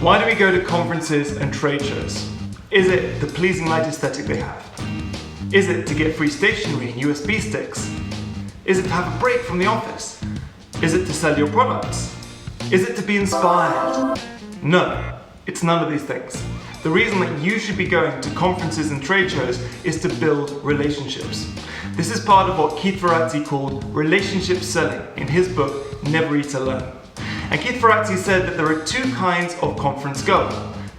Why do we go to conferences and trade shows? Is it the pleasing light aesthetic they have? Is it to get free stationery and USB sticks? Is it to have a break from the office? Is it to sell your products? Is it to be inspired? No, it's none of these things. The reason that you should be going to conferences and trade shows is to build relationships. This is part of what Keith Ferrazzi called relationship selling in his book, Never Eat Alone. And Keith Ferrazzi said that there are two kinds of conference goer.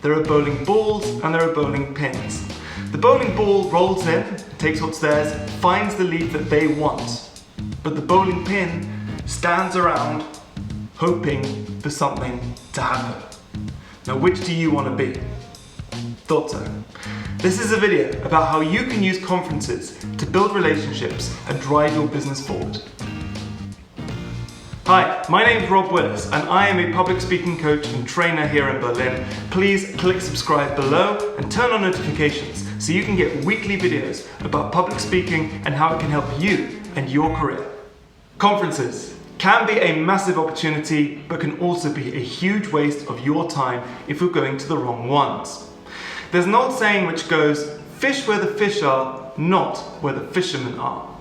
There are bowling balls and there are bowling pins. The bowling ball rolls in, takes what's theirs, finds the lead that they want. But the bowling pin stands around hoping for something to happen. Now, which do you want to be? Thought so. This is a video about how you can use conferences to build relationships and drive your business forward. Hi, my name is Rob Willis and I am a public speaking coach and trainer here in Berlin. Please click subscribe below and turn on notifications so you can get weekly videos about public speaking and how it can help you and your career. Conferences can be a massive opportunity but can also be a huge waste of your time if you're going to the wrong ones. There's an old saying which goes, fish where the fish are, not where the fishermen are.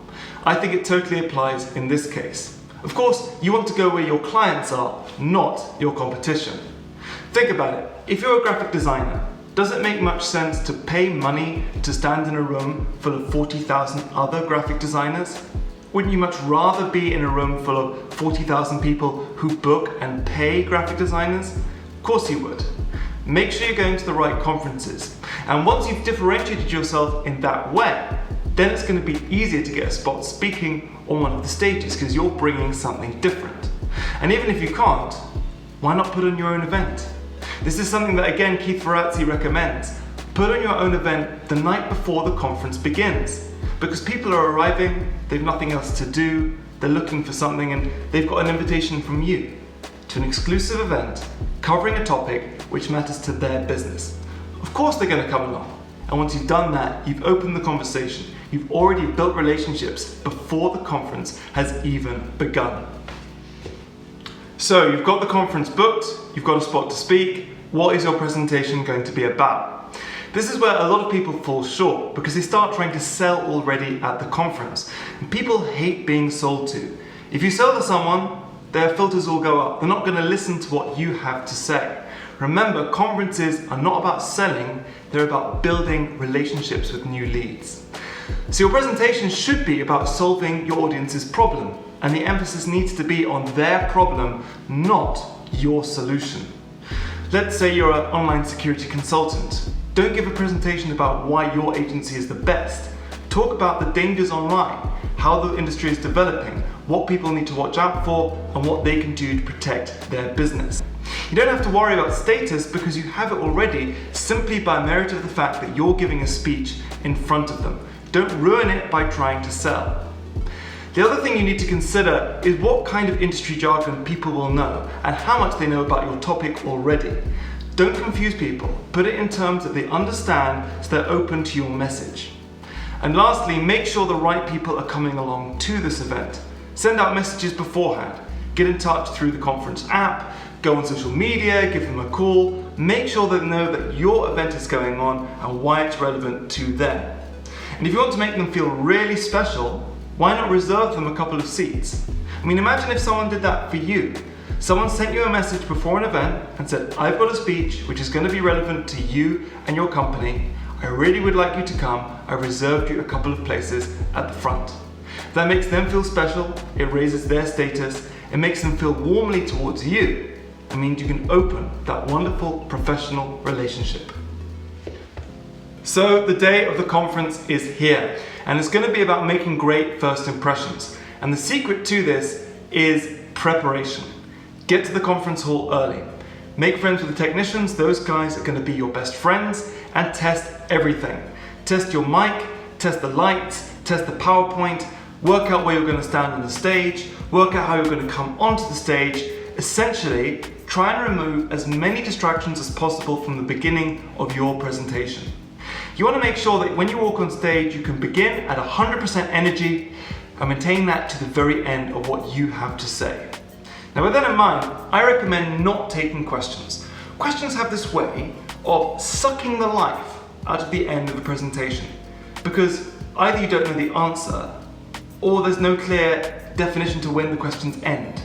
I think it totally applies in this case. Of course, you want to go where your clients are, not your competition. Think about it. If you're a graphic designer, does it make much sense to pay money to stand in a room full of 40,000 other graphic designers? Wouldn't you much rather be in a room full of 40,000 people who book and pay graphic designers? Of course you would. Make sure you're going to the right conferences. And once you've differentiated yourself in that way, then it's going to be easier to get a spot speaking on one of the stages because you're bringing something different. And even if you can't, why not put on your own event? This is something that, again, Keith Ferrazzi recommends. Put on your own event the night before the conference begins. Because people are arriving, they've nothing else to do, they're looking for something, and they've got an invitation from you to an exclusive event covering a topic which matters to their business. Of course they're going to come along. And once you've done that, you've opened the conversation. You've already built relationships before the conference has even begun. So you've got the conference booked, you've got a spot to speak. What is your presentation going to be about? This is where a lot of people fall short because they start trying to sell already at the conference. And people hate being sold to. If you sell to someone, their filters will go up. They're not going to listen to what you have to say. Remember, conferences are not about selling, they're about building relationships with new leads. So your presentation should be about solving your audience's problem, and the emphasis needs to be on their problem, not your solution. Let's say you're an online security consultant. Don't give a presentation about why your agency is the best. Talk about the dangers online, how the industry is developing, what people need to watch out for, and what they can do to protect their business. You don't have to worry about status because you have it already simply by merit of the fact that you're giving a speech in front of them. Don't ruin it by trying to sell. The other thing you need to consider is what kind of industry jargon people will know and how much they know about your topic already. Don't confuse people. Put it in terms that they understand so they're open to your message. And lastly, make sure the right people are coming along to this event. Send out messages beforehand. Get in touch through the conference app, go on social media, give them a call. Make sure they know that your event is going on and why it's relevant to them. And if you want to make them feel really special, why not reserve them a couple of seats? I mean, imagine if someone did that for you. Someone sent you a message before an event and said, I've got a speech which is going to be relevant to you and your company. I really would like you to come. I reserved you a couple of places at the front. That makes them feel special. It raises their status. It makes them feel warmly towards you. It means you can open that wonderful professional relationship. So the day of the conference is here, and it's going to be about making great first impressions. And the secret to this is preparation. Get to the conference hall early. Make friends with the technicians. Those guys are going to be your best friends, and test everything. Test your mic, test the lights, test the PowerPoint, work out where you're going to stand on the stage, work out how you're going to come onto the stage. Essentially, try and remove as many distractions as possible from the beginning of your presentation. You want to make sure that when you walk on stage, you can begin at 100% energy and maintain that to the very end of what you have to say. Now, with that in mind, I recommend not taking questions. questions have this way of sucking the life out of the end of the presentation, because either you don't know the answer or there's no clear definition to when the questions end.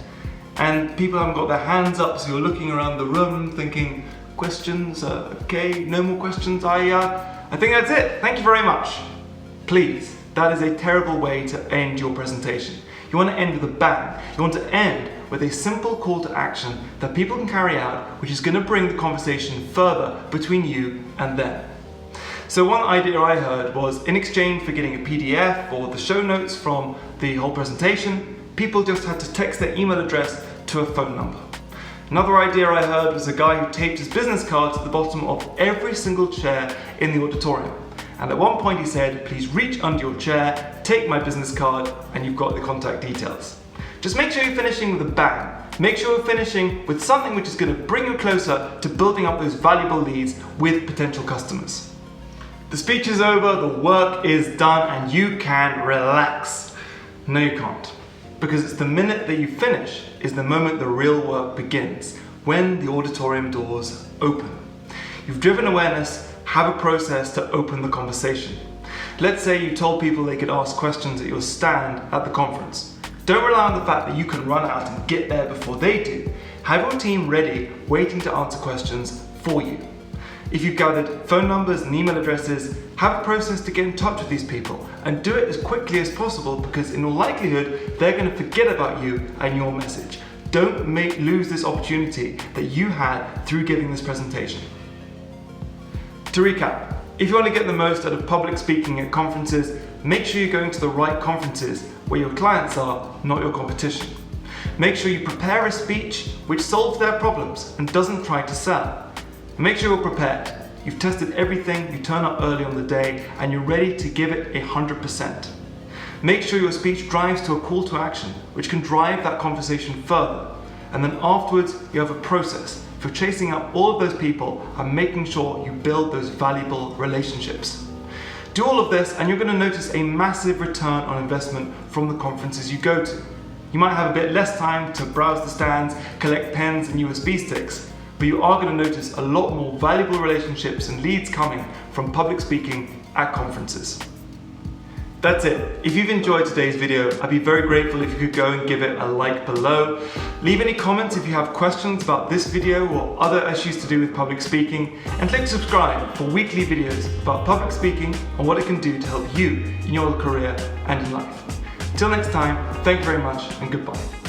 And people haven't got their hands up, so you're looking around the room thinking, questions, okay, no more questions, I think that's it, thank you very much. Please, that is a terrible way to end your presentation. You want to end with a bang. You want to end with a simple call to action that people can carry out, which is going to bring the conversation further between you and them. So one idea I heard was, in exchange for getting a PDF or the show notes from the whole presentation, people just had to text their email address to a phone number. Another idea I heard was a guy who taped his business cards at the bottom of every single chair in the auditorium. And at one point he said, please reach under your chair, take my business card, and you've got the contact details. Just make sure you're finishing with a bang. Make sure you're finishing with something which is going to bring you closer to building up those valuable leads with potential customers. The speech is over, the work is done, and you can relax. No, you can't. Because it's the minute that you finish is the moment the real work begins, when the auditorium doors open. You've driven awareness, have a process to open the conversation. Let's say you told people they could ask questions at your stand at the conference. Don't rely on the fact that you can run out and get there before they do. Have your team ready, waiting to answer questions for you. If you've gathered phone numbers and email addresses, have a process to get in touch with these people and do it as quickly as possible, because in all likelihood, they're going to forget about you and your message. Don't lose this opportunity that you had through giving this presentation. To recap, if you want to get the most out of public speaking at conferences, make sure you're going to the right conferences where your clients are, not your competition. Make sure you prepare a speech which solves their problems and doesn't try to sell. Make sure you're prepared. You've tested everything, you turn up early on the day, and you're ready to give it 100%. Make sure your speech drives to a call to action, which can drive that conversation further. And then afterwards, you have a process for chasing up all of those people and making sure you build those valuable relationships. Do all of this and you're going to notice a massive return on investment from the conferences you go to. You might have a bit less time to browse the stands, collect pens and USB sticks, but you are going to notice a lot more valuable relationships and leads coming from public speaking at conferences. That's it. If you've enjoyed today's video, I'd be very grateful if you could go and give it a like below. Leave any comments if you have questions about this video or other issues to do with public speaking, and click subscribe for weekly videos about public speaking and what it can do to help you in your career and in life. Till next time, thank you very much and goodbye.